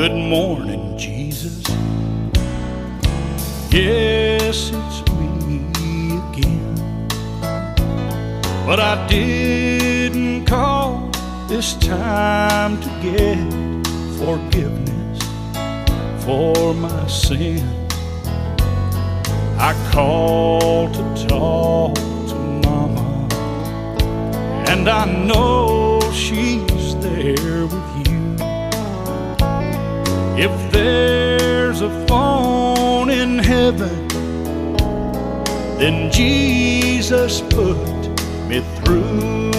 Good morning, Jesus. Yes, it's me again. But I didn't call this time to get forgiveness for my sin. I called to talk to Mama, and I know she's there with you. If there's a phone in heaven, then Jesus put me through.